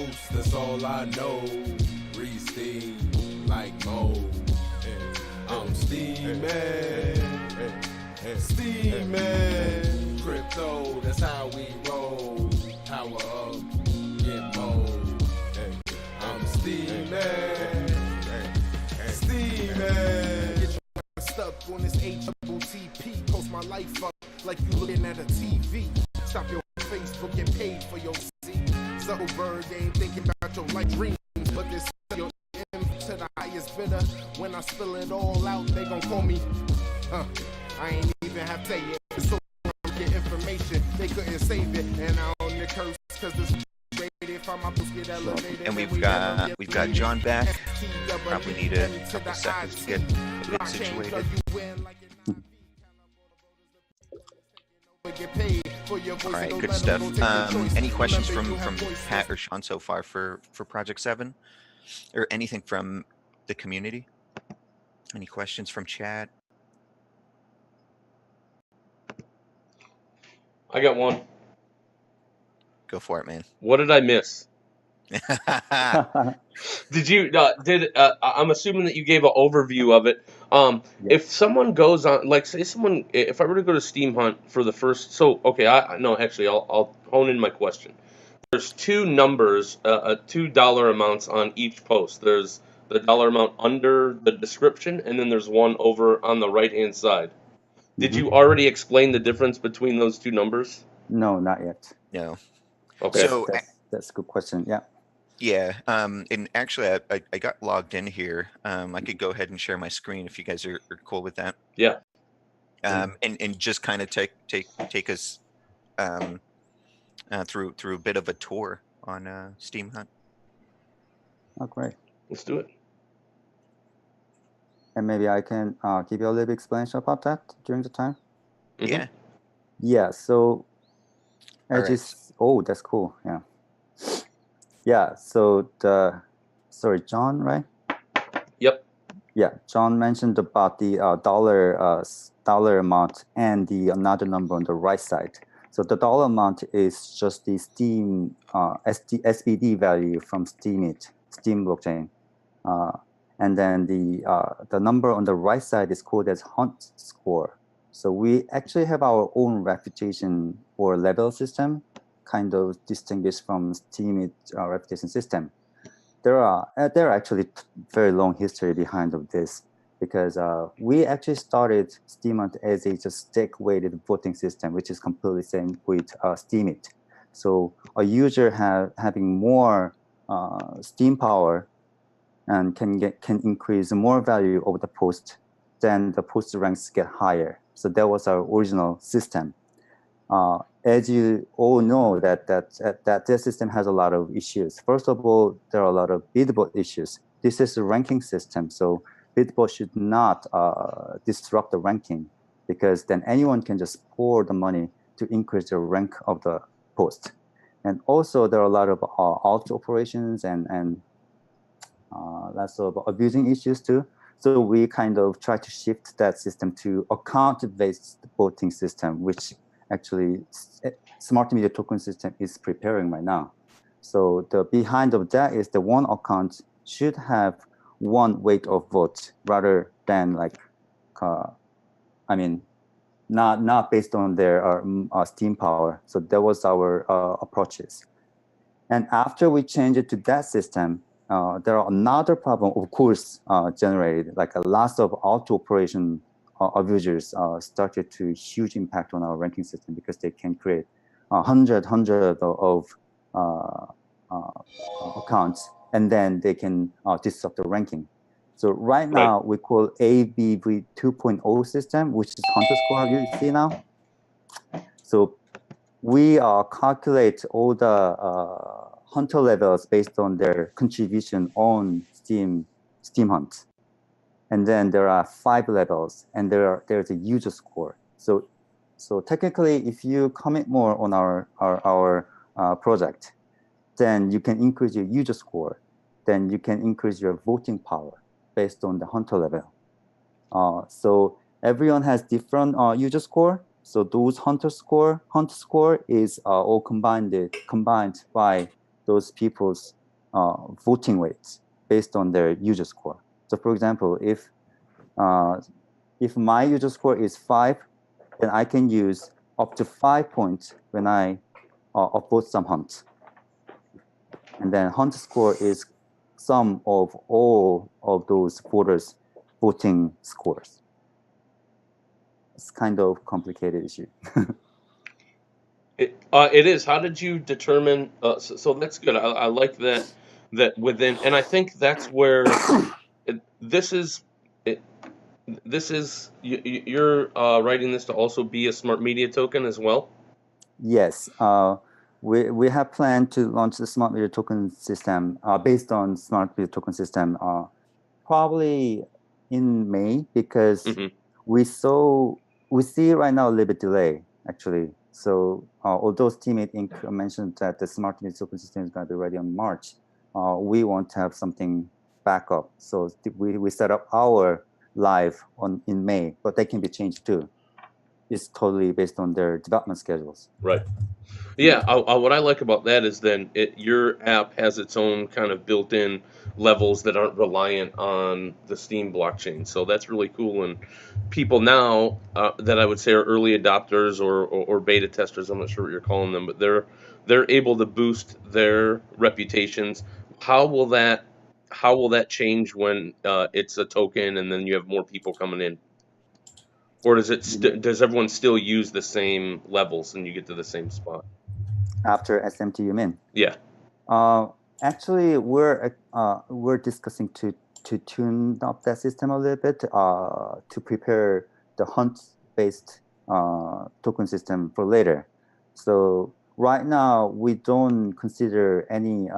post, that's all I know. Re-steam like mold. I'm steaming, steaming. Crypto, that's how we roll. Power up, get bold. I'm steaming, steaming. Get your stuck on this HTTP. Post my life up like you looking at a TV. Stop your Facebook, get paid for your Z. Zuckerberg ain't thinking about your life dreams, but this your M to the highest bidder. When I spill it all out, they gon' call me. I ain't even have to say it. So get information, they couldn't save it, and I own the curse because this. And we've got John back. Probably need a couple seconds to get a bit situated. All right, good stuff. Any questions from Pat or Sean so far for Project 7, or anything from the community? Any questions from chat? I got one. Go for it, man. What did I miss? Did you I'm assuming that you gave an overview of it. If someone goes on, like, say someone, if I were to go to SteemHunt for the first, so okay, I'll hone in my question. There's two numbers, $2 amounts on each post. There's the dollar amount under the description, and then there's one over on the right hand side. Did you already explain the difference between those two numbers? No, not yet. No. Okay. So that's a good question. Yeah. Yeah. And actually, I got logged in here. I could go ahead and share my screen if you guys are cool with that. Yeah. And just kind of take us through a bit of a tour on SteemHunt. Oh, great. Let's do it. And maybe I can give you a little explanation about that during the time. Mm-hmm. Yeah. Yeah. So, Right. that's cool. Yeah. Yeah. So sorry, John, right? Yep. Yeah. John mentioned about the dollar amount and the another number on the right side. So the dollar amount is just the Steem SBD value from Steem blockchain. And then the number on the right side is called as Hunt score. So we actually have our own reputation or level system, kind of distinguished from Steem reputation system. There are actually very long history behind of this, because we actually started SteemHunt as a just stake-weighted voting system, which is completely same with Steemit. So a user having more Steem power and can increase more value over the post, then the post ranks get higher. So that was our original system. As you all know, that system has a lot of issues. First of all, there are a lot of bidbot issues. This is a ranking system, so bidbot should not disrupt the ranking, because then anyone can just pour the money to increase the rank of the post. And also, there are a lot of alt operations and lots of abusing issues too. So we kind of try to shift that system to account-based voting system, which actually smart media token system is preparing right now. So the behind of that is the one account should have one weight of vote rather than like, not based on their Steem power. So that was our approaches. And after we changed it to that system, there are another problem, of course, generated, like a loss of auto operation abusers started to huge impact on our ranking system, because they can create hundred of accounts, and then they can disrupt the ranking. So right now we call ABV 2.0 system, which is Hunter score you see now. So we calculate all the Hunter levels based on their contribution on SteemHunt. And then there are 5 levels, and there's a user score. So technically, if you commit more on our project, then you can increase your user score. Then you can increase your voting power based on the Hunter level. So everyone has different user score. So those Hunter score is all combined by those people's voting weights based on their user score. So for example, if my user score is 5, then I can use up to 5 points when I upvote some hunt. And then hunt score is sum of all of those voters' voting scores. It's kind of complicated issue. It is. How did you determine? So that's good. I like that within, and I think that's where this is. This is you're writing this to also be a smart media token as well. Yes, we have planned to launch the smart media token system based on smart media token system probably in May, because we see right now a little bit delay actually. So although Steeming Inc. mentioned that the smart media token system is going to be ready in March, we want to have something backup. So we set up our live in May, but they can be changed too. It's totally based on their development schedules. Right. Yeah. What I like about that is then your app has its own kind of built-in levels that aren't reliant on the Steem blockchain. So that's really cool. And people now that I would say are early adopters or beta testers, I'm not sure what you're calling them, but they're able to boost their reputations. How will that change when it's a token and then you have more people coming in? Or does everyone still use the same levels and you get to the same spot? After SMT, you mean? Yeah. Actually, we're discussing to tune up that system a little bit to prepare the hunt-based token system for later. So right now, we don't consider any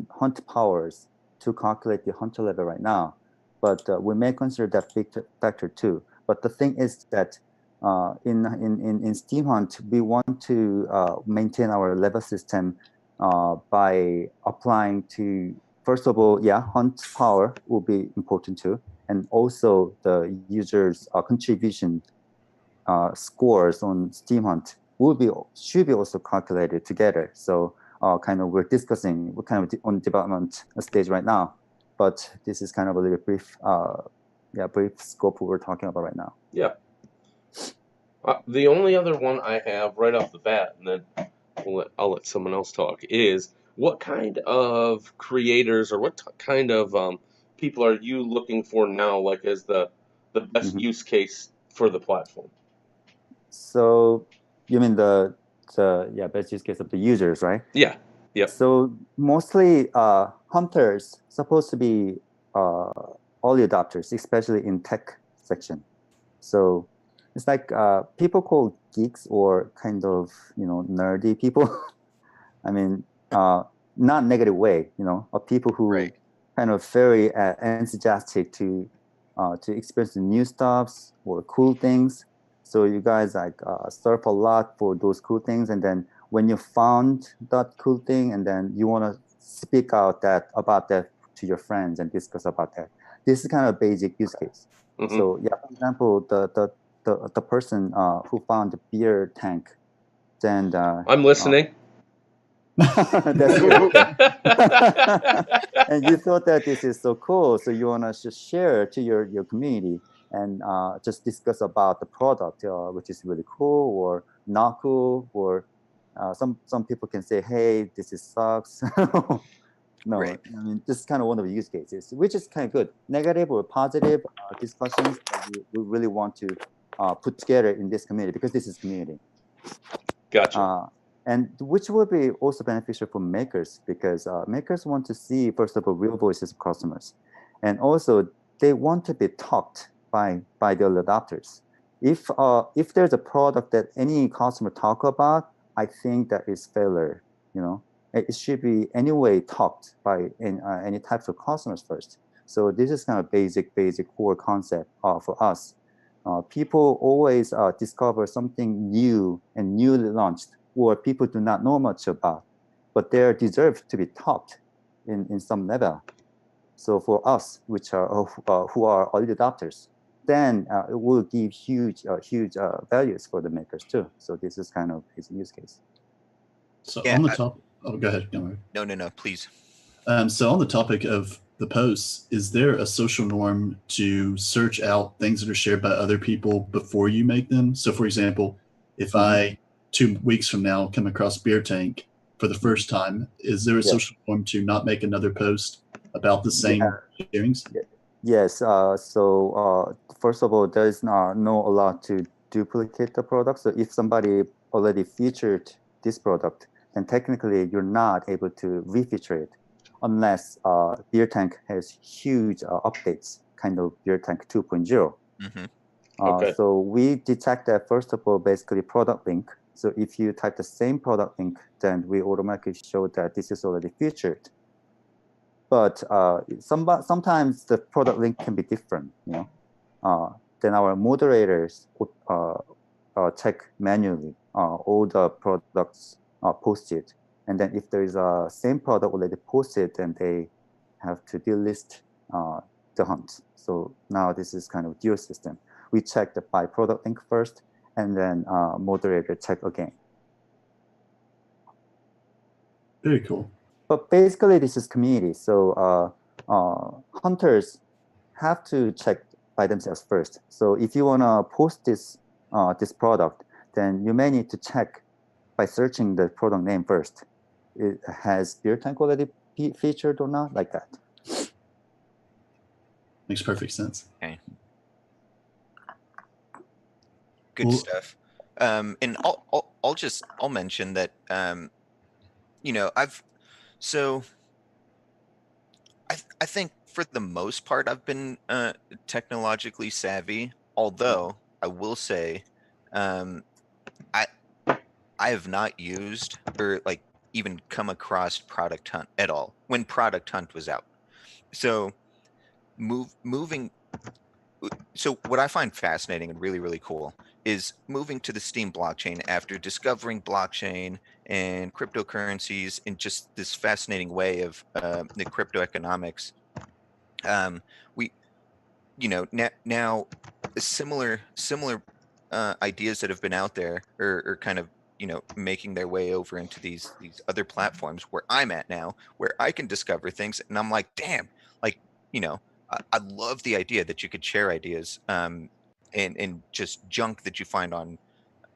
hunt powers to calculate the hunter level right now, but we may consider that big factor too. But the thing is that in SteemHunt, we want to maintain our level system by applying to, first of all, hunt power will be important too, and also the users' contribution scores on SteemHunt should be also calculated together. So we're discussing, we're kind of on development stage right now, but this is kind of a little brief scope we're talking about right now. Yeah. The only other one I have right off the bat, and then I'll let someone else talk, is what kind of creators or what kind of people are you looking for now, like as the best use case for the platform? So you mean the best use case of the users, right? Yeah. Yeah. So mostly hunters supposed to be early adopters, especially in tech section. So it's like people called geeks or kind of nerdy people. I mean, not negative way, of people who kind of very enthusiastic to experience the new stuffs or cool things. So you guys surf a lot for those cool things, and then when you found that cool thing, and then you want to speak out about that to your friends and discuss about that. This is kind of a basic use case. So for example, the person who found the beer tank, then I'm listening. That's good. And you thought that this is so cool, so you want to just share to your community and just discuss about the product, which is really cool or not cool, or some people can say, hey, this sucks. No, I mean, this is kind of one of the use cases, which is kind of good. Negative or positive discussions that we really want to put together in this community, because this is community. Gotcha. And which will be also beneficial for makers, because makers want to see, first of all, real voices of customers. And also, they want to be talked by the early adopters. If there's a product that any customer talk about, I think that is failure. It should be anyway talked by any types of customers first. So this is kind of basic core concept for us. People always discover something new and newly launched, or people do not know much about, but they deserve to be taught in some level. So for us, which are who are early adopters, then it will give huge values for the makers too. So this is kind of his use case. So Yeah, on the top, oh, go ahead. No, please. So on the topic of the posts, is there a social norm to search out things that are shared by other people before you make them? So for example, if I 2 weeks from now come across Beer Tank for the first time, is there a social norm to not make another post about the same sharings? Yes. So first of all, there is no allowed to duplicate the product. So if somebody already featured this product, then technically you're not able to refeature it unless Beer Tank has huge updates, kind of Beer Tank 2.0. Okay. So we detect that, first of all, basically product link. So if you type the same product link, then we automatically show that this is already featured. But sometimes the product link can be different, you know. Then our moderators would check manually all the products posted. And then if there is a same product already posted, then they have to delist the hunt. So now this is kind of dual system. We check the by product link first, and then moderator check again. Very cool. But basically, this is community. So hunters have to check by themselves first. So if you want to post this this product, then you may need to check by searching the product name first. It has Beer Tank already featured or not, like that. Makes perfect sense. Okay. Good stuff. And I'll mention that you know, I think for the most part I've been technologically savvy, although I will say I have not used or like even come across Product Hunt at all when Product Hunt was out. So moving so what I find fascinating and really, really cool is moving to the Steem blockchain after discovering blockchain and cryptocurrencies in just this fascinating way of the crypto economics. We, you know, now similar ideas that have been out there are kind of, you know, making their way over into these other platforms where I'm at now, where I can discover things, and I'm like, damn, like, you know, I love the idea that you could share ideas and just junk that you find on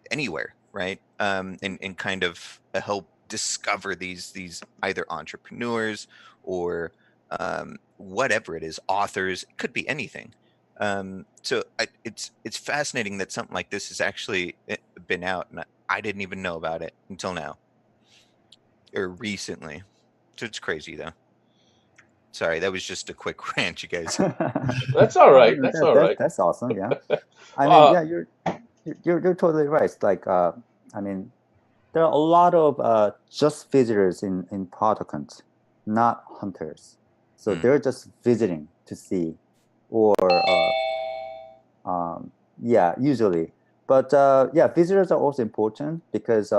anywhere, right? And kind of help discover these either entrepreneurs or whatever it is, authors. It could be anything. So it's fascinating that something like this has actually been out, and I didn't even know about it until now or recently. So it's crazy though. Sorry, that was just a quick rant, you guys. That's all right. That's all right. That's awesome. Yeah. I mean, yeah, you're totally right. It's like, I mean, there are a lot of just visitors in Product Hunt, not hunters. So they're just visiting to see, or yeah, usually. But yeah, visitors are also important because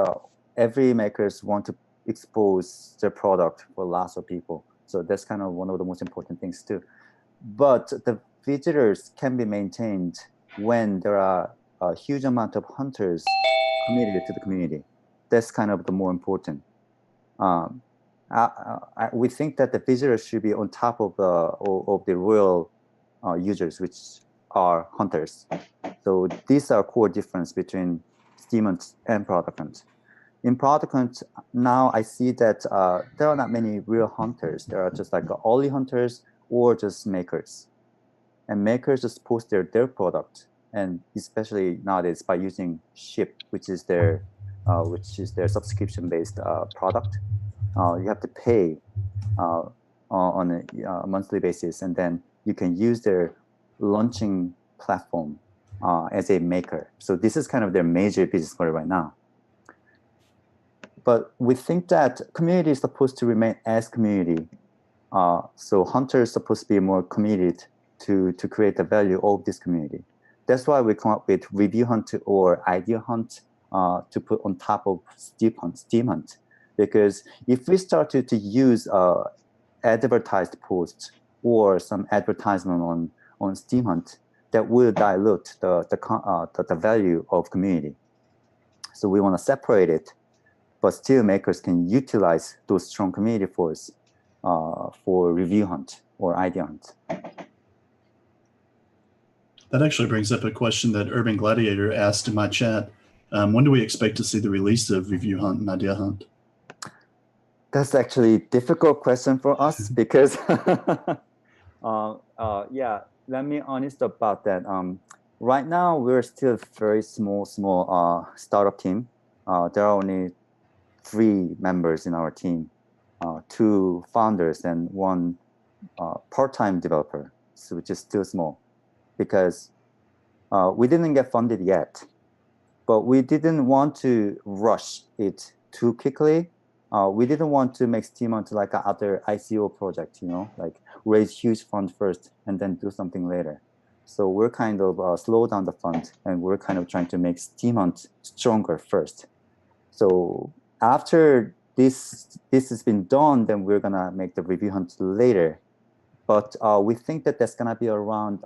every makers want to expose their product for lots of people. So that's kind of one of the most important things too. But the visitors can be maintained when there are a huge amount of hunters committed to the community. That's kind of the more important. We think that the visitors should be on top of the real users, which are hunters. So these are core difference between SteemHunt and Product Hunt. In Product Hunt, now I see that there are not many real hunters. There are just like early hunters or just makers. And makers just post their product, and especially nowadays by using Ship, which is their subscription-based product. You have to pay on a monthly basis, and then you can use their launching platform as a maker. So this is kind of their major business model right now. But we think that community is supposed to remain as community. So hunters are supposed to be more committed to create the value of this community. That's why we come up with Review Hunt or Idea Hunt to put on top of SteemHunt. Because if we start to use advertised posts or some advertisement on SteemHunt, that will dilute the value of community. So we want to separate it, but still makers can utilize those strong community force for review hunt or idea hunt. That actually brings up a question that Urban Gladiator asked in my chat. When do we expect to see the release of Review Hunt and Idea Hunt? That's actually a difficult question for us because, yeah, let me honest about that. Right now, we're still very small startup team. There are only 3 members in our team, 2 founders and 1 part-time developer, so which is still small because we didn't get funded yet, but we didn't want to rush it too quickly. We didn't want to make SteemHunt like other ICO project, like raise huge fund first and then do something later. So we're kind of slow down the fund, and we're kind of trying to make SteemHunt stronger first. So after this has been done, then we're gonna make the review hunt later. But we think that that's gonna be around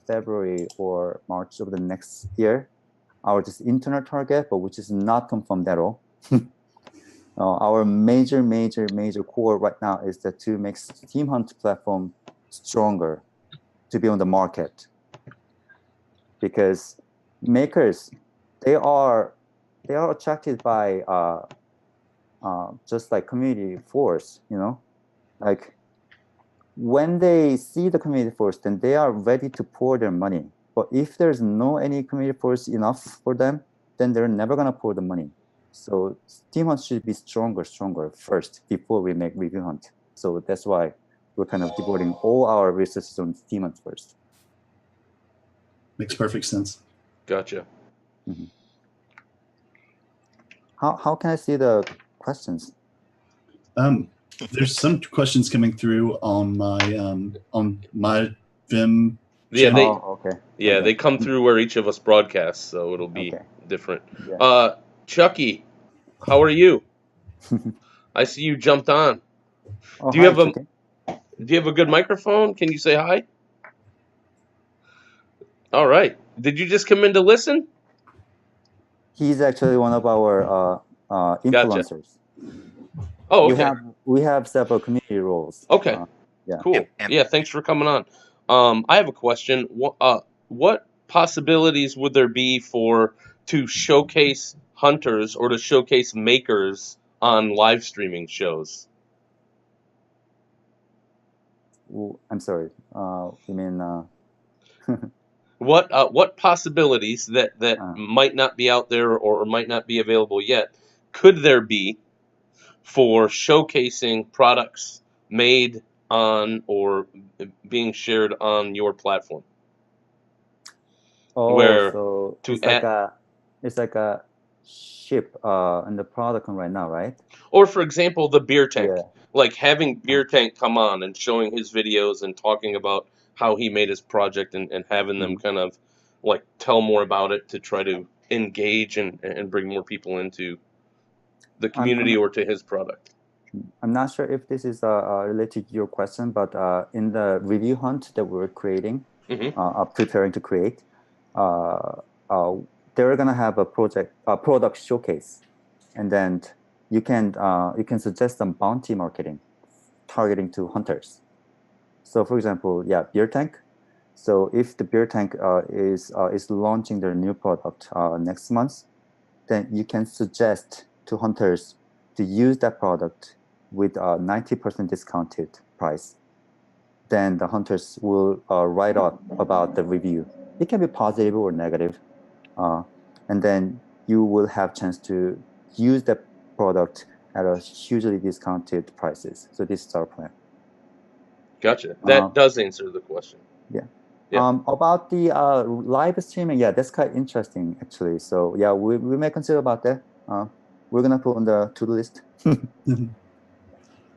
February or March of the next year. Our just internal target, but which is not confirmed at all. Our major core right now is that to make SteemHunt platform stronger, to be on the market, because makers they are attracted by just like community force, like when they see the community force, then they are ready to pour their money. But if there's no any community force enough for them, then they're never gonna pour the money. So SteemHunt should be stronger first before we make Review Hunt. So that's why we're kind of devoting all our resources on SteemHunt first. Makes perfect sense. Gotcha. Mm-hmm. How can I see the questions? There's some questions coming through on my Vim. Yeah, okay. They come through where each of us broadcasts, so it'll be different. Yeah. Chucky, how are you? I see you jumped on. Oh, Do you have Chucky. Do you have a good microphone? Can you say hi? All right. Did you just come in to listen? He's actually one of our influencers. Oh, okay. We have several community roles. Okay. Yeah. Cool. Yeah. Thanks for coming on. I have a question. What possibilities would there be to showcase hunters or to showcase makers on live streaming shows? I'm sorry. You mean? What possibilities that might not be out there or might not be available yet could there be for showcasing products made on or being shared on your platform? So it's like a ship in the product right now, right? Or for example, the beer tank. Yeah. Like having Beer Tank come on and showing his videos and talking about how he made his project and having them kind of like tell more about it to try to engage and bring more people into the community or to his product. I'm not sure if this is related to your question, but in the review hunt that we're creating, preparing to create, they're gonna have a product showcase, and then you can suggest some bounty marketing targeting to hunters. So for example, Beer Tank. So if the Beer Tank is launching their new product next month, then you can suggest to hunters to use that product with a 90% discounted price. Then the hunters will write up about the review. It can be positive or negative. And then you will have chance to use that product at a hugely discounted prices. So this is our plan. Gotcha. That does answer the question. Yeah. About the live streaming, that's quite interesting actually. So we may consider about that. We're gonna put on the to-do list.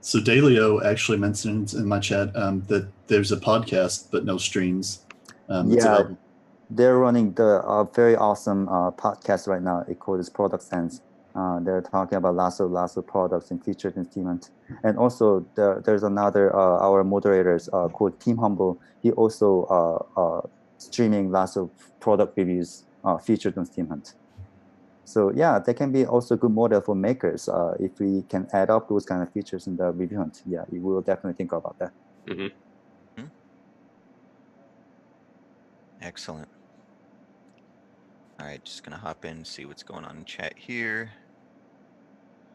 So Dalio actually mentioned in my chat that there's a podcast but no streams. They're running the very awesome podcast right now. It called Product Sense. They're talking about lots of products and features in SteemHunt. And also there's another our moderators called Team Humble. He also streaming lots of product reviews featured on SteemHunt. So yeah, that can be also a good model for makers. If we can add up those kind of features in the review hunt, yeah, we will definitely think about that. Mm-hmm. Excellent. All right, just gonna hop in, see what's going on in chat here.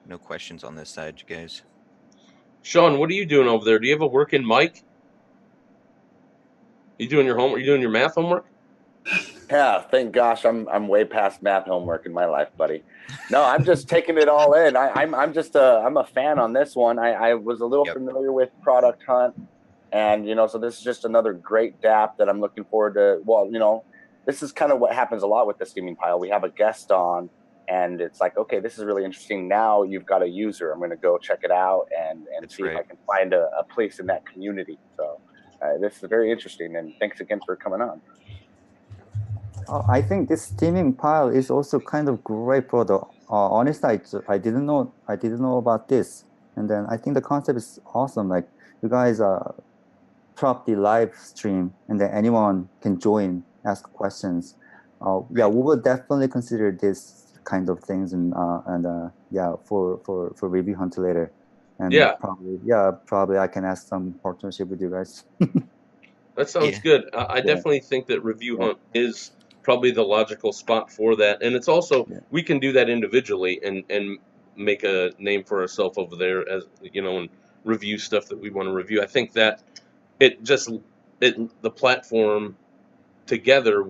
No questions on this side, you guys. Sean, what are you doing over there? Do you have a working mic? You doing your homework? You doing your math homework? Yeah, thank gosh, I'm way past math homework in my life, buddy. No, I'm just taking it all in. I'm a fan on this one. I was a little familiar with Product Hunt, and so this is just another great dApp that I'm looking forward to. Well, this is kind of what happens a lot with the Steeming Pile. We have a guest on, and it's like, okay, this is really interesting. Now you've got a user. I'm going to go check it out and see if I can find a place in that community. So this is very interesting, and thanks again for coming on. I think this Steeming Pile is also kind of great product. Honestly, I didn't know about this, and then I think the concept is awesome. Like you guys prop the live stream, and then anyone can join, ask questions. Yeah, we will definitely consider this kind of things, and yeah, for review hunt later. And probably I can ask some partnership with you guys. That sounds good. I definitely think that review hunt is probably the logical spot for that, and it's also we can do that individually and make a name for ourselves over there, as and review stuff that we want to review. I think that the platform together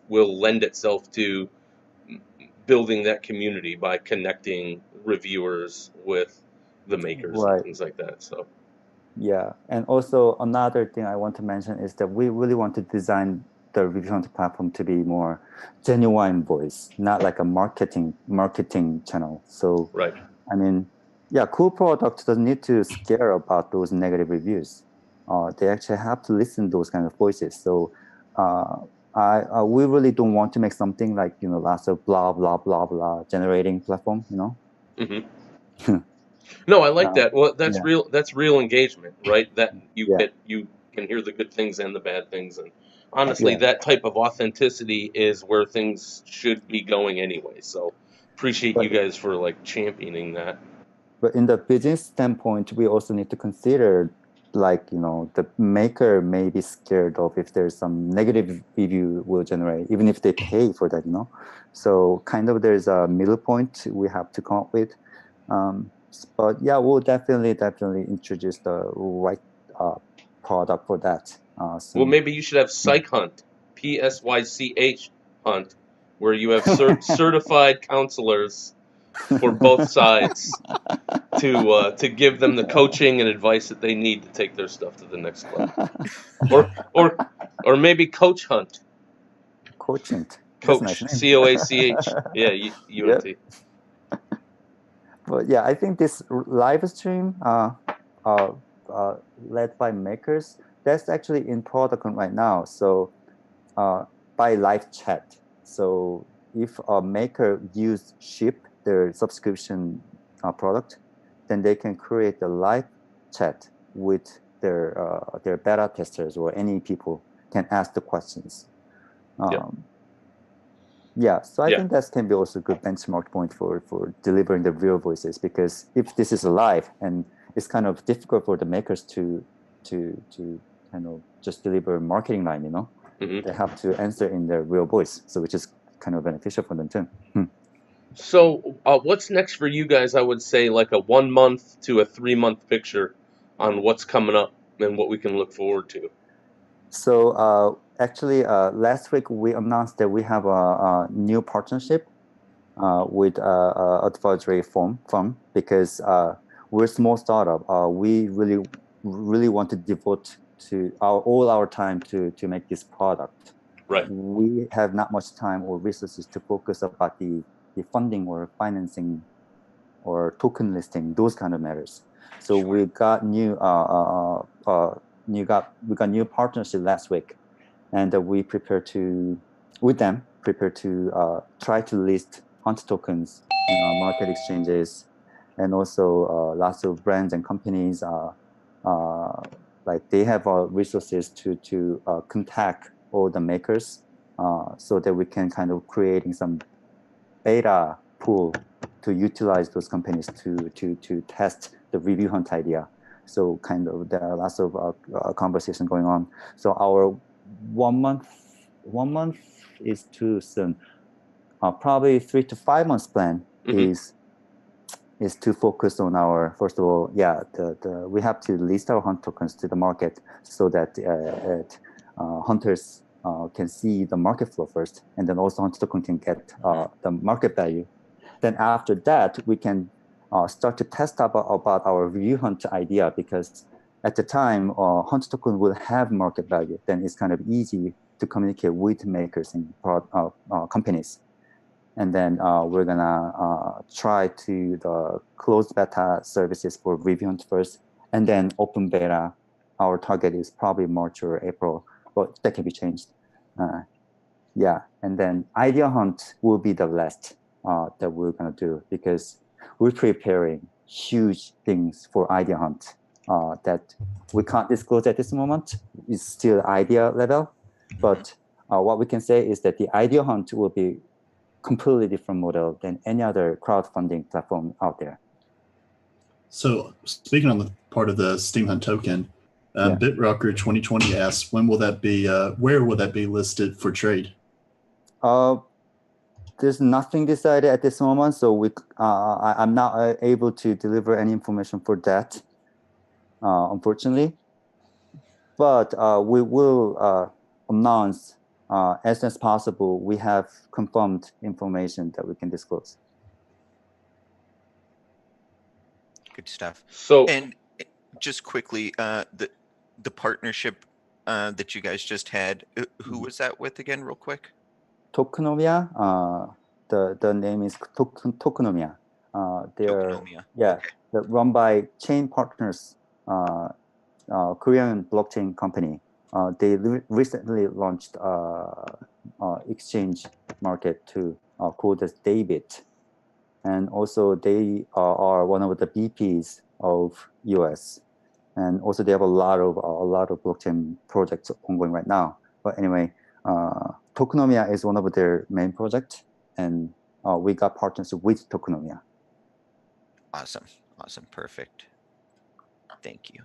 will lend itself to building that community by connecting reviewers with the makers and things like that. So yeah, and also another thing I want to mention is that we really want to design the review hunt platform to be more genuine voice, not like a marketing channel. So I mean, yeah, cool product doesn't need to scare about those negative reviews. They actually have to listen to those kind of voices. So we really don't want to make something like lots of blah blah blah blah generating platform. Mm-hmm. No, I like that. Well, that's real. That's real engagement, right? That you can hear the good things and the bad things, and honestly, that type of authenticity is where things should be going anyway. So, appreciate you guys for championing that. But in the business standpoint, we also need to consider, the maker may be scared of if there's some negative review will generate, even if they pay for that, So kind of there's a middle point we have to come up with. But yeah, we'll definitely introduce the right product for that. Well, maybe you should have SychHunt, PSYCH Hunt, where you have certified counselors for both sides to give them the coaching and advice that they need to take their stuff to the next level. or maybe Coach Hunt. Coach Hunt. Coach, COACH. Yeah, UNT. But yeah, I think this live stream led by makers, that's actually in product right now. So by live chat. So if a maker ship their subscription product, then they can create a live chat with their beta testers, or any people can ask the questions. Yeah, so I think that can be also a good benchmark point for delivering the real voices, because if this is live, and it's kind of difficult for the makers to kind of just deliver marketing line, they have to answer in their real voice, so which is kind of beneficial for them too. So what's next for you guys? I would say like a 1 month to a 3 month picture on what's coming up and what we can look forward to. So actually, last week we announced that we have a new partnership with advisory firm, because we're a small startup. We really want to devote to all our time to make this product. Right. We have not much time or resources to focus about the funding or financing or token listing, those kind of matters. So we got new partnership last week, and we prepare to try to list Hunt tokens in our market exchanges, and also lots of brands and companies they have resources to contact all the makers so that we can kind of creating some beta pool to utilize those companies to test the review hunt idea. So kind of there are lots of conversation going on. So our 1 month is too soon. Probably 3 to 5 months plan is to focus on our, first of all, we have to list our hunt tokens to the market so that hunters can see the market flow first, and then also hunt token can get the market value. Then after that, we can start to test about our review hunt idea, because at the time, hunt token will have market value. Then it's kind of easy to communicate with makers and companies. And then we're gonna try to the closed beta services for review hunt first, and then open beta. Our target is probably March or April, but that can be changed. And then idea hunt will be the last that we're gonna do, because we're preparing huge things for idea hunt that we can't disclose at this moment. It's still idea level, but what we can say is that the idea hunt will be completely different model than any other crowdfunding platform out there. So speaking on the part of the SteemHunt token, BitRocker 2020 asks, when will that be? Where will that be listed for trade? There's nothing decided at this moment, so I'm not able to deliver any information for that, unfortunately. But we will announce as soon as possible. We have confirmed information that we can disclose. Good stuff. So, and just quickly, the partnership that you guys just had, who was that with again, real quick? Tokenomia. The name is Tokenomia. Tokenomia. They're run by Chain Partners, Korean blockchain company. They recently launched exchange market too, called as dApp, and also they are one of the BPs of US, and also they have a lot of blockchain projects ongoing right now. But anyway, Tokenomia is one of their main projects, and we got partnership with Tokenomia. Awesome, perfect. Thank you.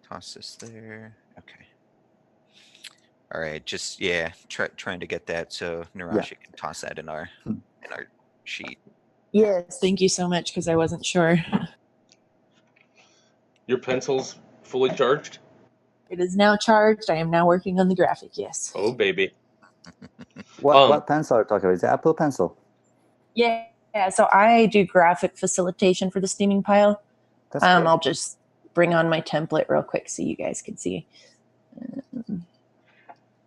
Toss this there. Okay. All right. Just trying to get that so Narashi can toss that in our sheet. Yes, thank you so much, because I wasn't sure. Your pencil's fully charged? It is now charged. I am now working on the graphic. Yes. Oh baby. What pencil are you talking about? Is it Apple Pencil? Yeah. So I do graphic facilitation for the steaming pile. That's great. I'll just bring on my template real quick so you guys can see.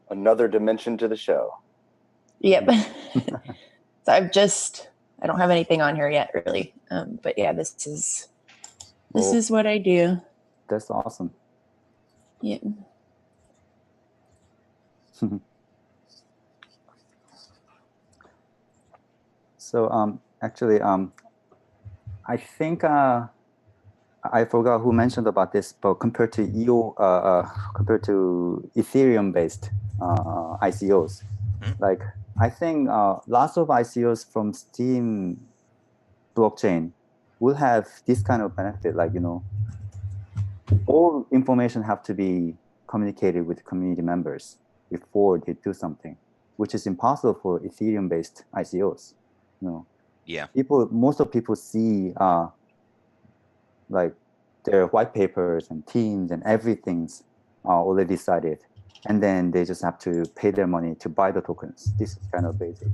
Another dimension to the show. Yep. So I don't have anything on here yet, really. But yeah, this is what I do. That's awesome. Yep. So actually, I think I forgot who mentioned about this, but compared to Ethereum-based ICOs, like I think lots of ICOs from Steem blockchain will have this kind of benefit. Like, all information have to be communicated with community members before they do something, which is impossible for Ethereum-based ICOs. Most of people see like their white papers and teams and everything's already decided, and then they just have to pay their money to buy the tokens. This is kind of basic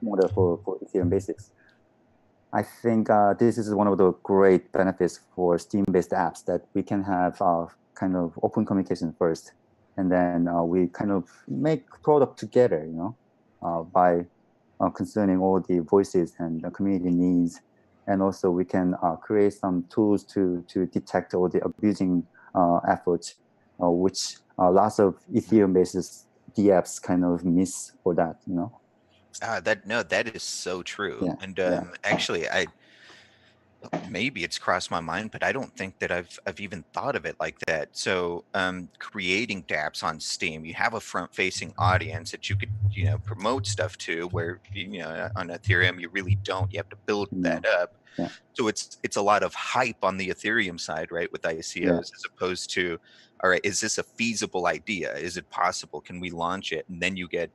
model for Ethereum basics. I think this is one of the great benefits for Steem-based apps, that we can have kind of open communication first, and then we kind of make product together, by concerning all the voices and the community needs. And also we can create some tools to detect all the abusing efforts, which lots of Ethereum-based dApps kind of miss for that, That is so true. Yeah, And actually, maybe it's crossed my mind, but I don't think that I've even thought of it like that. So creating dApps on Steam, you have a front-facing audience that you could, promote stuff to, where on Ethereum you really don't. You have to build that up. Yeah. So it's a lot of hype on the Ethereum side, right, with ICOs, as opposed to, all right, is this a feasible idea? Is it possible? Can we launch it? And then you get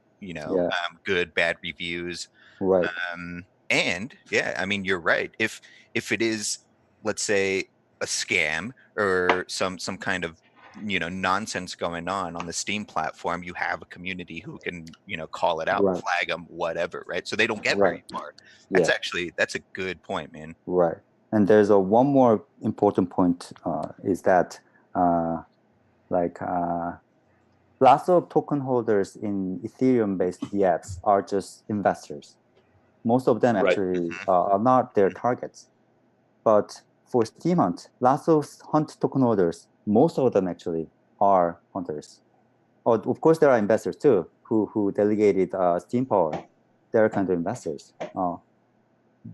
good, bad reviews. Right. And yeah, I mean, you're right. If it is, let's say, a scam or some kind of nonsense going on the Steam platform, you have a community who can call it out, Right. flag them, whatever, right? So they don't get Right. very far. Yeah. That's a good point, man. Right. And there's one more important point is that lots of token holders in Ethereum-based dApps are just investors. Most of them actually are not their targets. But for SteemHunt, lots of Hunt token holders, most of them actually are hunters. Oh, of course, there are investors too who delegated Steam power. They're kind of investors.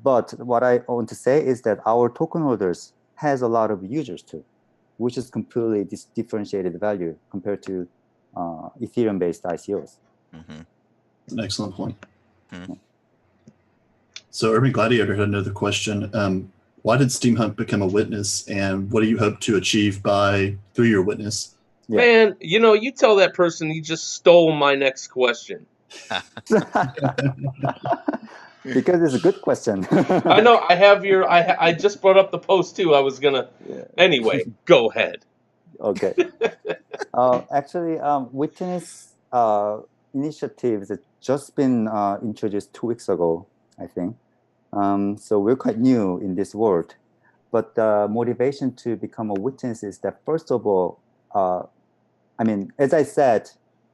But what I want to say is that our token holders has a lot of users too, which is completely differentiated value compared to Ethereum-based ICOs. That's an excellent point. So Urban Gladiator had another question. Why did SteemHunt become a witness, and what do you hope to achieve through your witness? Yeah. Man, you tell that person he just stole my next question. Because it's a good question. I know. I have I just brought up the post too. I was gonna. Yeah. Anyway, go ahead. Okay. Actually, witness initiatives have just been introduced 2 weeks ago, I think. So we're quite new in this world. But the motivation to become a witness is that, first of all, as I said,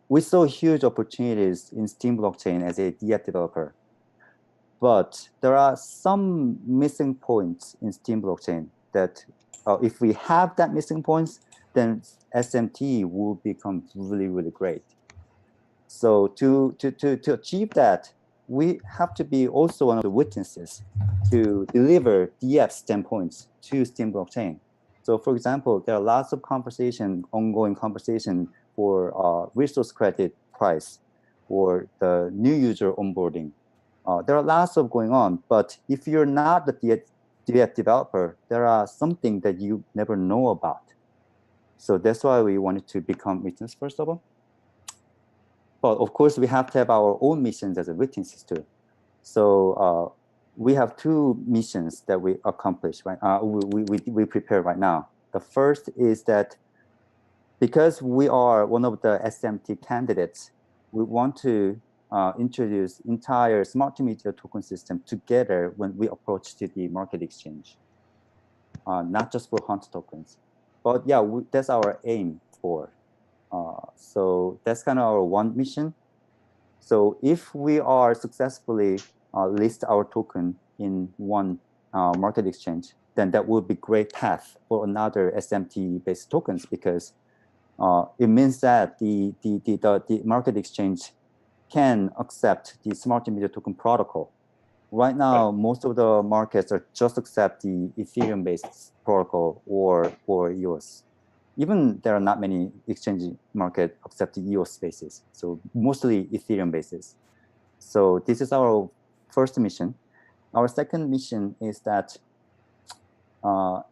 we saw huge opportunities in Steem blockchain as a dApp developer. But there are some missing points in Steem blockchain that if we have that missing points, then SMT will become really, really great. So to achieve that, we have to be also one of the witnesses to deliver dApp standpoints to Steem blockchain. So for example, there are lots of ongoing conversation for resource credit price or the new user onboarding. There are lots of going on, but if you're not the dApp developer, there are something that you never know about. So that's why we wanted to become witness, first of all. But of course, we have to have our own missions as a witnesses too. So we have 2 missions that we accomplish, right? We prepare right now. The first is that because we are one of the SMT candidates, we want to introduce entire smart media token system together when we approach to the market exchange, not just for Hunt tokens. But yeah, that's our aim for. So that's kind of our one mission. So if we are successfully list our token in one market exchange, then that would be great path for another SMT-based tokens, because it means that the market exchange can accept the smart media token protocol. Right now, most of the markets are just accept the Ethereum-based protocol or EOS. Even there are not many exchange market accept the EOS spaces, so mostly Ethereum bases. So this is our first mission. Our second mission is that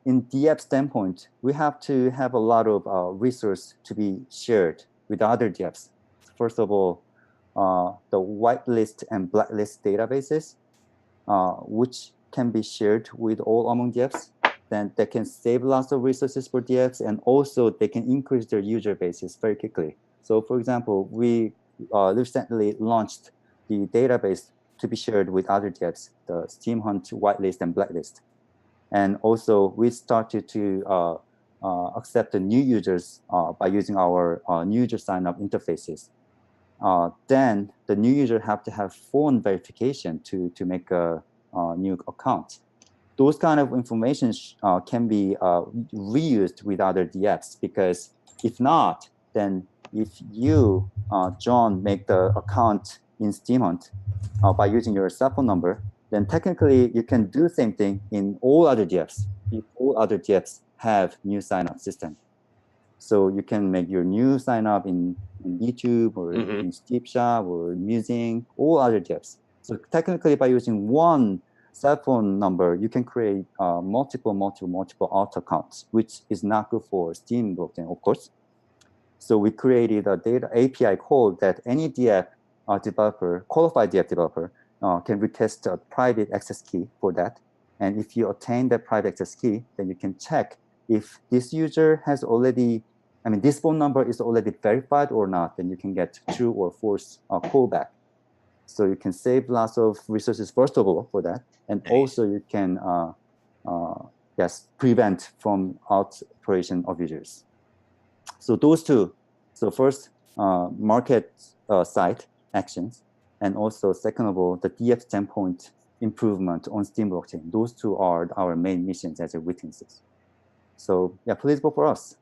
in dApp standpoint, we have to have a lot of resource to be shared with other dApps. First of all, the whitelist and blacklist databases, which can be shared with all among dApps. Then they can save lots of resources for dApps, and also they can increase their user bases very quickly. So for example, we recently launched the database to be shared with other dApps, the SteemHunt whitelist and blacklist. And also we started to accept the new users by using our new user sign-up interfaces. Then the new user have to have phone verification to make a new account. Those kind of information can be reused with other dApps, because if not, then if you, John, make the account in SteemHunt by using your cell phone number, then technically you can do the same thing in all other dApps. If all other dApps have new sign-up system. So you can make your new sign-up in YouTube or in Steep Shop or Musing, all other dApps. So technically by using one cell phone number, you can create multiple alt accounts, which is not good for Steem blockchain, of course. So we created a data API code that any dApp developer, qualified dApp developer, can request a private access key for that. And if you attain that private access key, then you can check if this user has already, this phone number is already verified or not, then you can get true or false callback. So you can save lots of resources, first of all, for that. And also you can, prevent from out operation of users. So those two, so first, market side actions, and also second of all, the dApp standpoint improvement on Steem blockchain. Those two are our main missions as a witnesses. So yeah, please vote for us.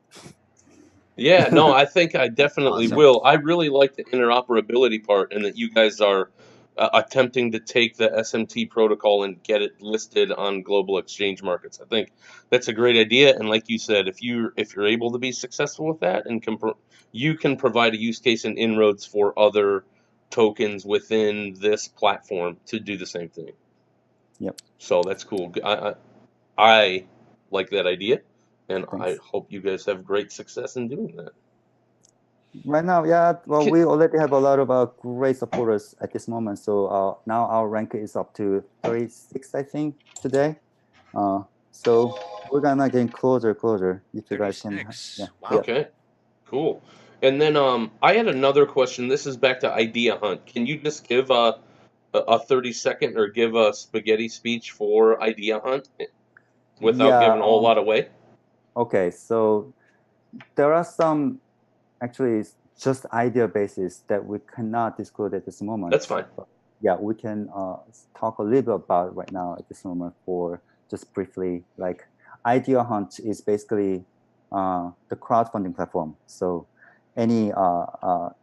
Yeah, no, I think I definitely will. I really like the interoperability part, and that you guys are attempting to take the SMT protocol and get it listed on global exchange markets. I think that's a great idea, and like you said, if you're able to be successful with that, and you can provide a use case and inroads for other tokens within this platform to do the same thing. Yep. So that's cool. I like that idea. And Thanks. I hope you guys have great success in doing that. Right now, yeah, well, we already have a lot of great supporters at this moment. So now our rank is up to 36, I think, today. So we're gonna get closer. If you guys can, yeah. Wow. Okay, cool. And then I had another question. This is back to Idea Hunt. Can you just give a 30-second or give a spaghetti speech for Idea Hunt without giving a whole lot away? Okay, so there are some actually just idea basis that we cannot disclose at this moment. That's fine. But yeah, we can talk a little bit about right now at this moment for just briefly. Like Idea Hunt is basically the crowdfunding platform. So any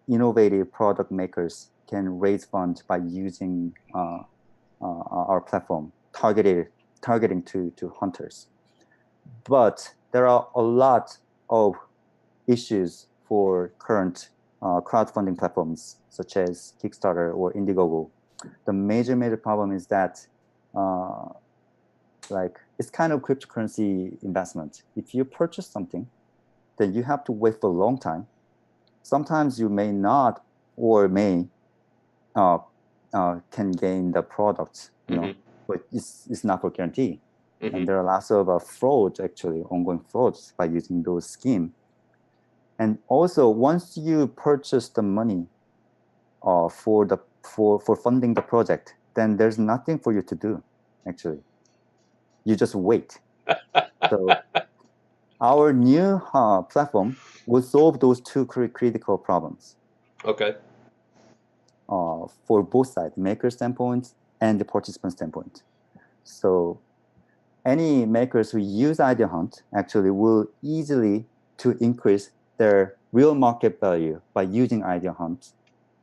innovative product makers can raise funds by using our platform targeting to hunters. But there are a lot of issues for current crowdfunding platforms such as Kickstarter or Indiegogo. The major problem is that it's kind of cryptocurrency investment. If you purchase something, then you have to wait for a long time. Sometimes you may not or may can gain the product, but it's not for guarantee. And there are lots of fraud, actually, ongoing frauds by using those schemes. And also, once you purchase the money for funding the project, then there's nothing for you to do, actually. You just wait. So our new platform will solve those two critical problems. Okay. For both sides, maker standpoint and the participant standpoint. So any makers who use Idea Hunt actually will easily to increase their real market value by using Idea Hunt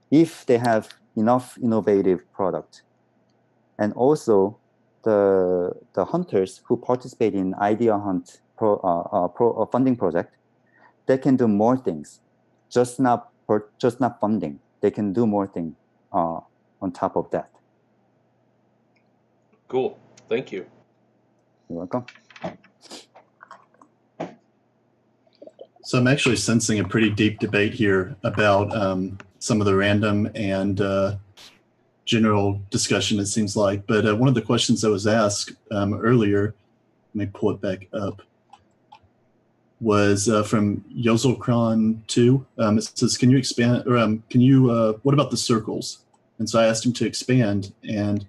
if they have enough innovative product. And also the hunters who participate in Idea Hunt funding project, they can do more things, just not funding. They can do more things on top of that. Cool. Thank you. You're welcome. So I'm actually sensing a pretty deep debate here about some of the random and general discussion, it seems like. But one of the questions that was asked earlier, let me pull it back up, was from Yozelkron 2. It says, can you expand, or what about the circles? And so I asked him to expand, and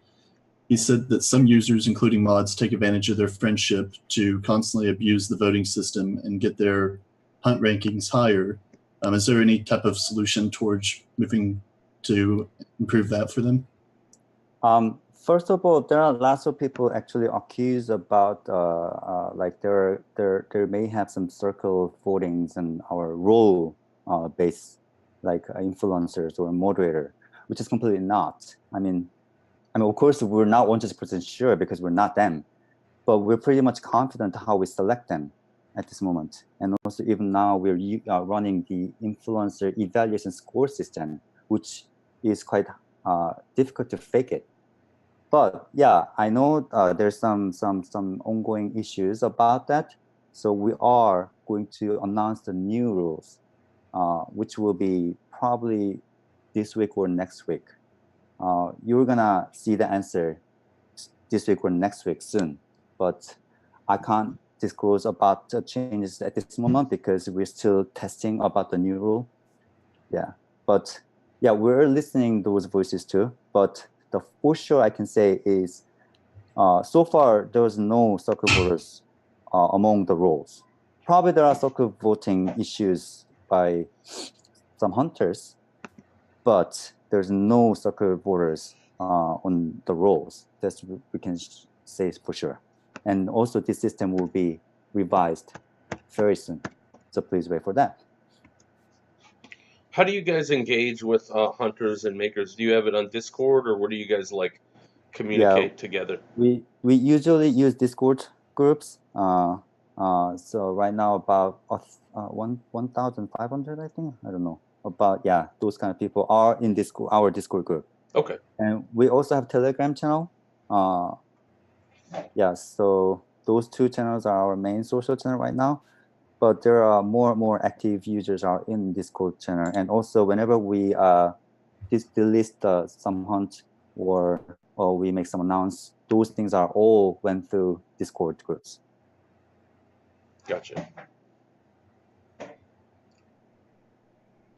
he said that some users, including mods, take advantage of their friendship to constantly abuse the voting system and get their hunt rankings higher. Is there any type of solution towards moving to improve that for them? First of all, there are lots of people actually accused about there may have some circle votings and our role based like influencers or moderator, which is completely not. I mean, I mean, of course, we're not 100% sure because we're not them, but we're pretty much confident how we select them at this moment. And also, even now, we're running the influencer evaluation score system, which is quite difficult to fake it. But yeah, I know there's some ongoing issues about that. So we are going to announce the new rules, which will be probably this week or next week. You're gonna see the answer this week or next week soon, but I can't disclose about the changes at this moment because we're still testing about the new rule. Yeah, but yeah, we're listening those voices too. But the for sure I can say is, so far there was no circle voters among the roles. Probably there are circle voting issues by some hunters, but there's no circle voters on the roles. That's we can say for sure. And also this system will be revised very soon. So please wait for that. How do you guys engage with hunters and makers? Do you have it on Discord, or where do you guys like communicate together? We usually use Discord groups. So right now about 1,500, I think. I don't know. About those kind of people are in our Discord group. Okay. And we also have Telegram channel. So those two channels are our main social channel right now. But there are more active users are in Discord channel. And also whenever we delist some hunt or we make some announce, those things are all went through Discord groups. Gotcha.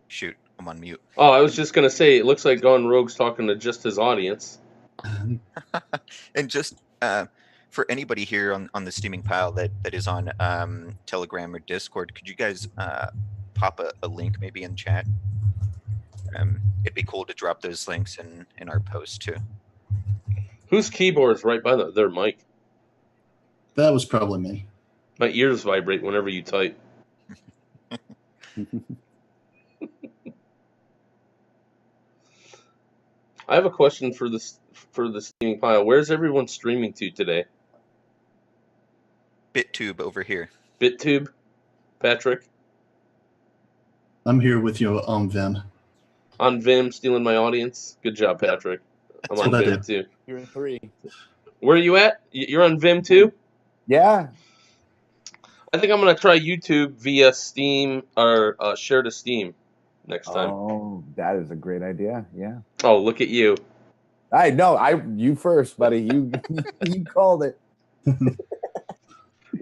Shoot, I'm on mute. Oh, I was just gonna say, it looks like Gone Rogue's talking to just his audience. And just for anybody here on the Steeming pile that is on Telegram or Discord, could you guys pop a link maybe in chat? It'd be cool to drop those links in our post too. Whose keyboard is right by their mic? That was probably me. My ears vibrate whenever you type. I have a question for the Steeming pile. Where's everyone streaming to today? BitTube over here. BitTube, Patrick. I'm here with you on Vim. On Vim, stealing my audience. Good job, Patrick. I'm on Vim too. You're in 3. Where are you at? You're on Vim too? Yeah. I think I'm gonna try YouTube via Steem or share to Steem next time. Oh, that is a great idea. Yeah. Oh, look at you. I know. You first, buddy. You you called it.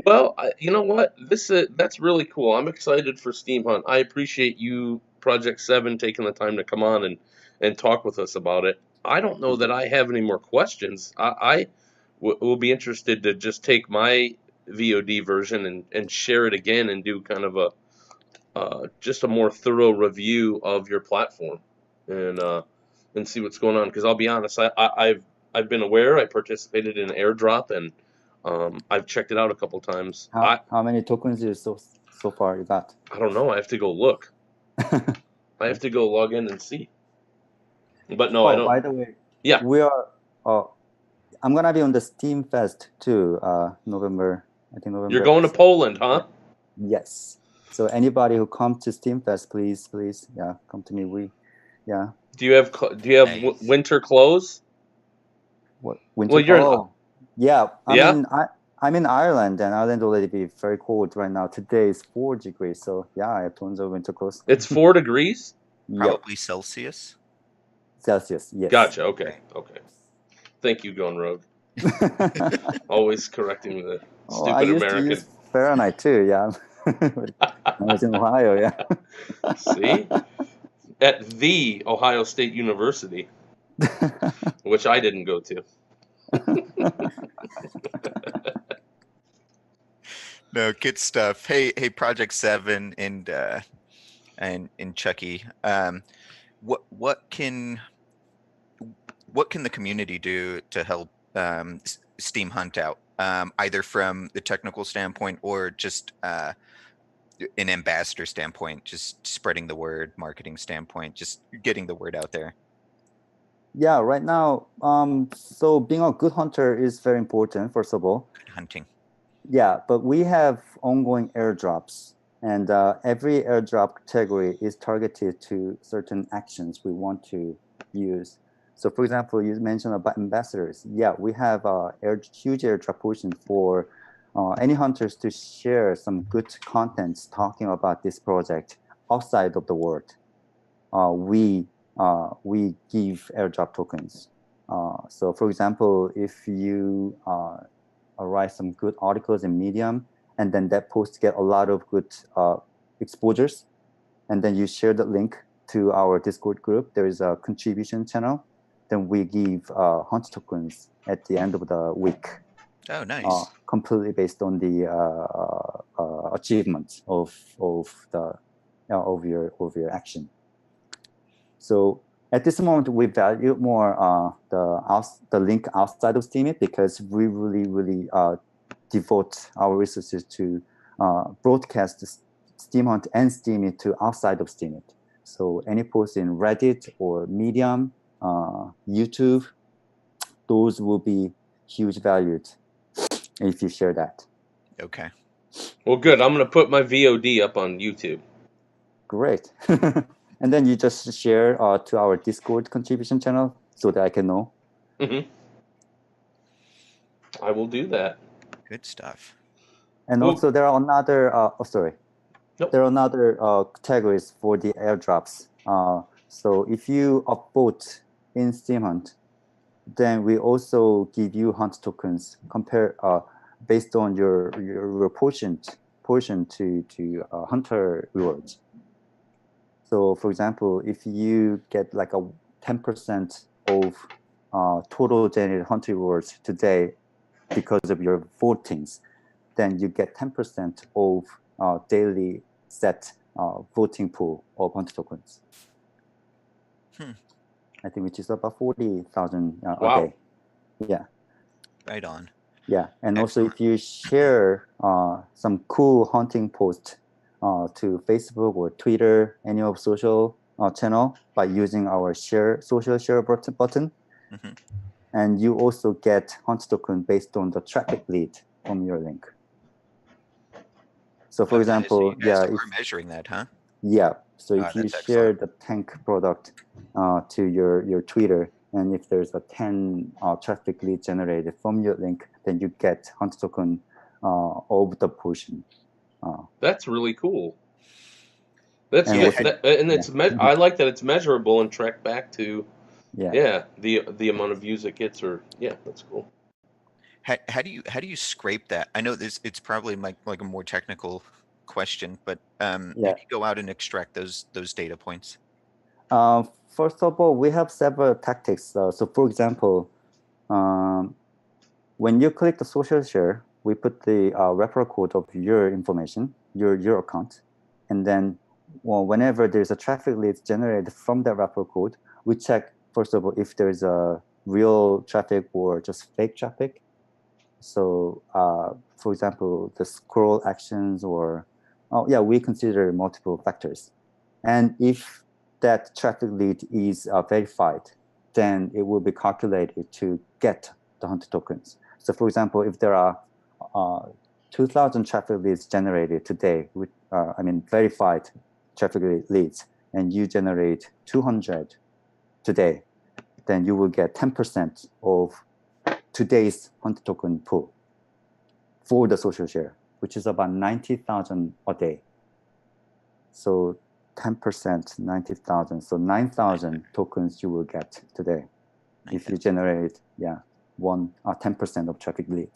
Well, you know what? That's really cool. I'm excited for SteemHunt. I appreciate you, Project 7, taking the time to come on and talk with us about it. I don't know that I have any more questions. I will be interested to just take my VOD version and share it again and do kind of a just a more thorough review of your platform and see what's going on. Because I'll be honest, I've been aware. I participated in an airdrop and I've checked it out a couple times. How many tokens you so far you got? I don't know. I have to go look. I have to go log in and see. But no, I don't. By the way, yeah, we are. I'm gonna be on the Steem Fest too. November. I think November. You're going to Poland, huh? Yes. So anybody who comes to Steem Fest, please, come to me. Do you have winter clothes? What winter? Well, you're yeah. Yeah? I'm in Ireland, and Ireland already be very cold right now. Today is 4 degrees, so yeah, I have tons of winter clothes. It's 4 degrees? Probably Celsius. Celsius, yes. Gotcha. Okay. Thank you, Gone Rogue. Always correcting the stupid I used American. to use Fahrenheit too. Yeah. I was in Ohio. Yeah. See, at the Ohio State University, which I didn't go to. No, good stuff. Hey, Project 7 and Chucky. What can the community do to help SteemHunt out, either from the technical standpoint or just an ambassador standpoint, just spreading the word, marketing standpoint, just getting the word out there? Yeah, right now, so being a good hunter is very important, first of all. Good hunting. Yeah, but we have ongoing airdrops, and every airdrop category is targeted to certain actions we want to use. So, for example, you mentioned about ambassadors. Yeah, we have a huge airdrop portion for any hunters to share some good contents talking about this project outside of the world. We give airdrop tokens. So, for example, if you write some good articles in Medium, and then that post get a lot of good exposures, and then you share the link to our Discord group. There is a contribution channel. Then we give hunt tokens at the end of the week. Oh, nice. Completely based on the achievement of your action. So at this moment, we value more the link outside of Steemit, because we really devote our resources to broadcast SteemHunt and Steemit to outside of Steemit. So any post in Reddit or Medium, YouTube, those will be huge valued if you share that. Okay. Well, good. I'm going to put my VOD up on YouTube. Great. And then you just share to our Discord contribution channel so that I can know. Mm-hmm. I will do that. Good stuff. And also there are another, Nope. there are another categories for the airdrops. So if you upvote in SteemHunt, then we also give you hunt tokens based on your portion to hunter rewards. So for example, if you get like a 10% of total generated hunter rewards today because of your votings, then you get 10% of daily set voting pool of hunter tokens. I think which is about 40,000 wow. a day. Yeah. Right on. Yeah, and Excellent. also if you share some cool hunting post to Facebook or Twitter, any of social channel by using our social share button, and you also get hunt token based on the traffic lead from your link. So for example, you guys are measuring that, huh? Yeah. So if you share the tank product to your Twitter, and if there's a 10 traffic lead generated from your link, then you get hunt token of the portion. That's really cool. That's I like that it's measurable and tracked back to the amount of views it gets. Or that's cool. How do you scrape that? I know it's probably like a more technical question, but how do you go out and extract those data points? First of all, we have several tactics. So for example, when you click the social share, we put the referral code of your information, your account, and then whenever there's a traffic lead generated from that referral code, we check first of all if there's a real traffic or just fake traffic. So for example, the scroll actions or we consider multiple factors. And if that traffic lead is verified, then it will be calculated to get the hunter tokens. So for example, if there are 2,000 traffic leads generated today, with verified traffic leads, and you generate 200 today, then you will get 10% of today's hunter token pool for the social share, which is about 90,000 a day. So 10%, 90,000. So 9,000 tokens you will get today if you generate 10% of traffic lead.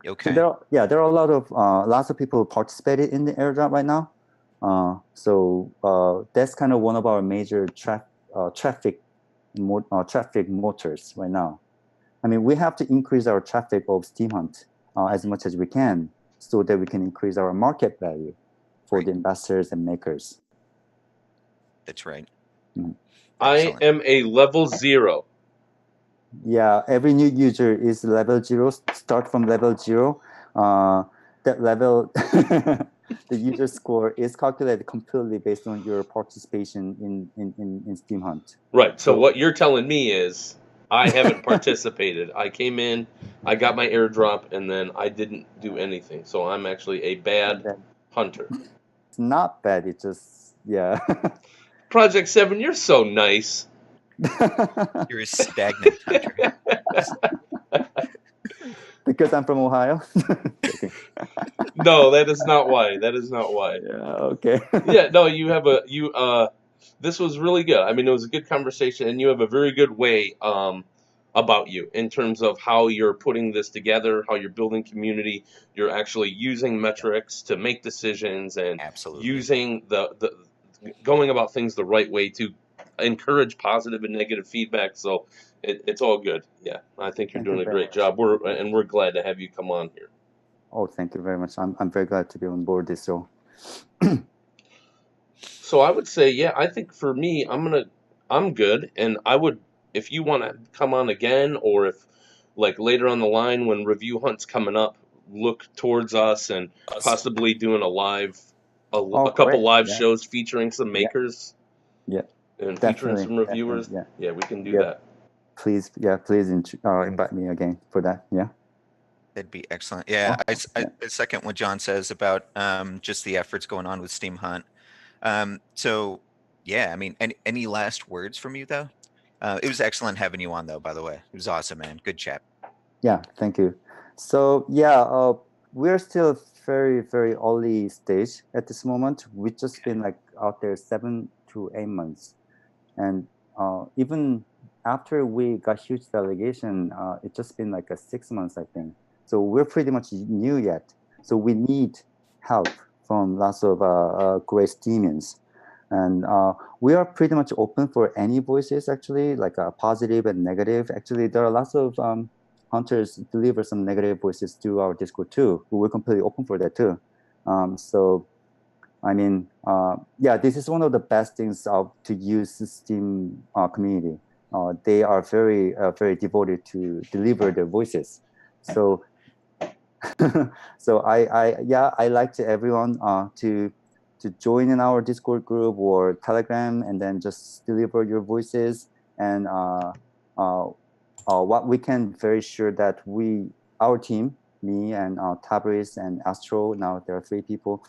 Okay. So there are a lot of lots of people participated in the airdrop right now. So that's kind of one of our major traffic motors right now. I mean, we have to increase our traffic of SteemHunt as much as we can, so that we can increase our market value for the investors and makers. That's right. I am a level 0. Yeah, every new user is level 0. Start from level 0. That level the user score is calculated completely based on your participation in SteemHunt. Right. So what you're telling me is I haven't participated. I came in, I got my airdrop, and then I didn't do anything. So I'm actually a bad hunter. It's not bad. It's just, yeah. Project 7, you're so nice. You're a stagnant hunter. Because I'm from Ohio. No, that is not why. That is not why. Yeah, okay. Yeah, no, this was really good. I mean, it was a good conversation, and you have a very good way about you in terms of how you're putting this together, how you're building community. You're actually using metrics to make decisions and Absolutely. using the going about things the right way to encourage positive and negative feedback. So it's all good. Yeah, I think you're doing a great job. We're glad to have you come on here. Oh, thank you very much. I'm very glad to be on board this show. So I would say, yeah, I think for me, I'm good, and I would, if you want to come on again, or if like later on the line when Review Hunt's coming up, look towards us and possibly doing a couple live shows featuring some makers, and featuring some reviewers. Yeah, we can do that. Please, please invite me again for that. Yeah. That'd be excellent. Yeah, I second what John says about just the efforts going on with SteemHunt. So, yeah, I mean, any last words from you, though? It was excellent having you on, though, by the way. It was awesome, man. Good chat. Yeah, thank you. So, yeah, we're still very, very early stage at this moment. We've just been like out there 7 to 8 months. And even after we got huge delegation, it's just been like 6 months, I think. So we're pretty much new yet. So we need help from lots of great Steemians. And we are pretty much open for any voices, actually, like positive and negative. Actually, there are lots of hunters deliver some negative voices to our Discord too. We're completely open for that too. So, I mean, yeah, this is one of the best things to use the Steem community. They are very, very devoted to deliver their voices. So, so I like to everyone to join in our Discord group or Telegram, and then just deliver your voices. And what we can very sure that our team, me and Tabriz and Astro, now there are 3 people,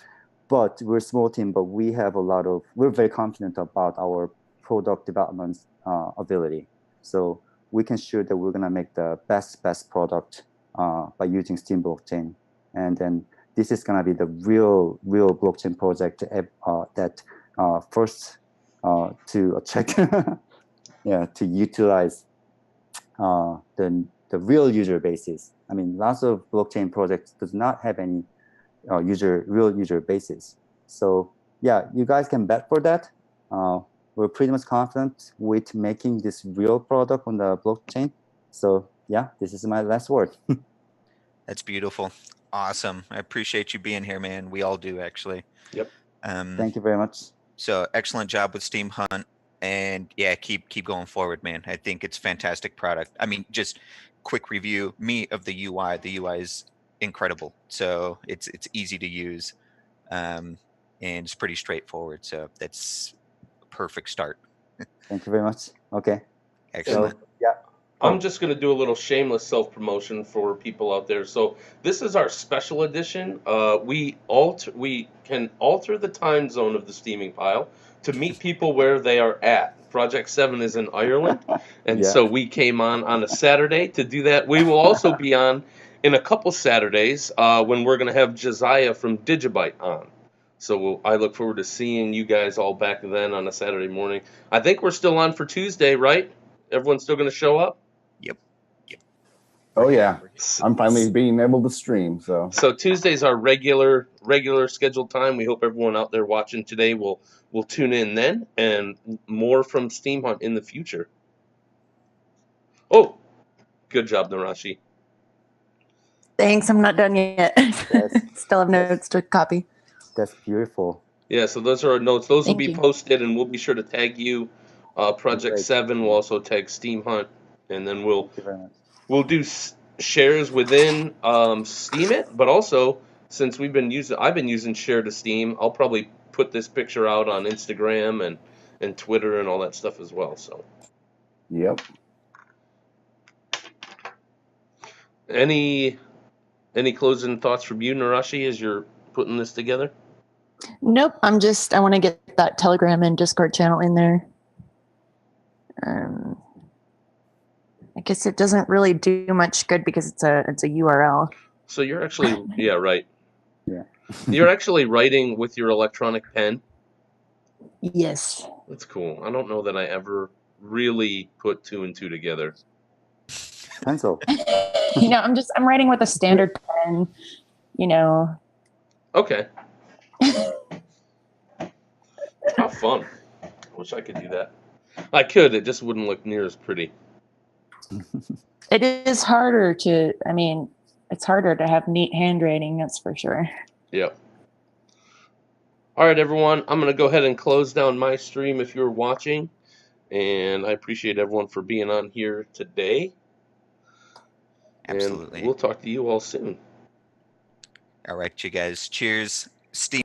but we're a small team, but we're very confident about our product development ability. So we can sure that we're gonna make the best product by using Steem blockchain. And then this is gonna be the real blockchain project that first to check, to utilize the real user basis. I mean, lots of blockchain projects does not have any real user basis. So yeah, you guys can bet for that. We're pretty much confident with making this real product on the blockchain. So yeah, this is my last word. That's beautiful. Awesome. I appreciate you being here, man. We all do, actually. Yep. Thank you very much. So excellent job with SteemHunt, and yeah, keep going forward, man. I think it's a fantastic product. I mean, just quick review of the UI. The UI is incredible. So it's easy to use, and it's pretty straightforward. So that's a perfect start. Thank you very much. Okay. Excellent. So, yeah. I'm just going to do a little shameless self-promotion for people out there. So this is our special edition. We can alter the time zone of the steaming pile to meet people where they are at. Project 7 is in Ireland, and so we came on a Saturday to do that. We will also be on in a couple Saturdays when we're going to have Josiah from Digibyte on. So I look forward to seeing you guys all back then on a Saturday morning. I think we're still on for Tuesday, right? Everyone's still going to show up? Yep. Oh yeah, I'm finally being able to stream. So Tuesday's our regular scheduled time. We hope everyone out there watching today will tune in then, and more from SteemHunt in the future. Oh, good job, Narashi. Thanks. I'm not done yet. Still have notes to copy. That's beautiful. Yeah, so those are our notes. Those Thank will be you. posted, and we'll be sure to tag you. Project 7 will also tag SteemHunt, and then we'll do shares within Steem It, but also since I've been using Share to Steam, I'll probably put this picture out on Instagram and Twitter and all that stuff as well. So, Yep. any closing thoughts from you, Narashi, as you're putting this together? Nope. I want to get that Telegram and Discord channel in there. I guess it doesn't really do much good because it's a URL. So you're actually, yeah, right. Yeah. You're actually writing with your electronic pen? Yes. That's cool. I don't know that I ever really put 2 and 2 together. Pencil. I'm writing with a standard pen, Okay. How fun. I wish I could do that. I could, it just wouldn't look near as pretty. It is harder it's harder to have neat handwriting, that's for sure. Yep. All right, everyone. I'm going to go ahead and close down my stream if you're watching. And I appreciate everyone for being on here today. Absolutely. And we'll talk to you all soon. All right, you guys. Cheers. Steem.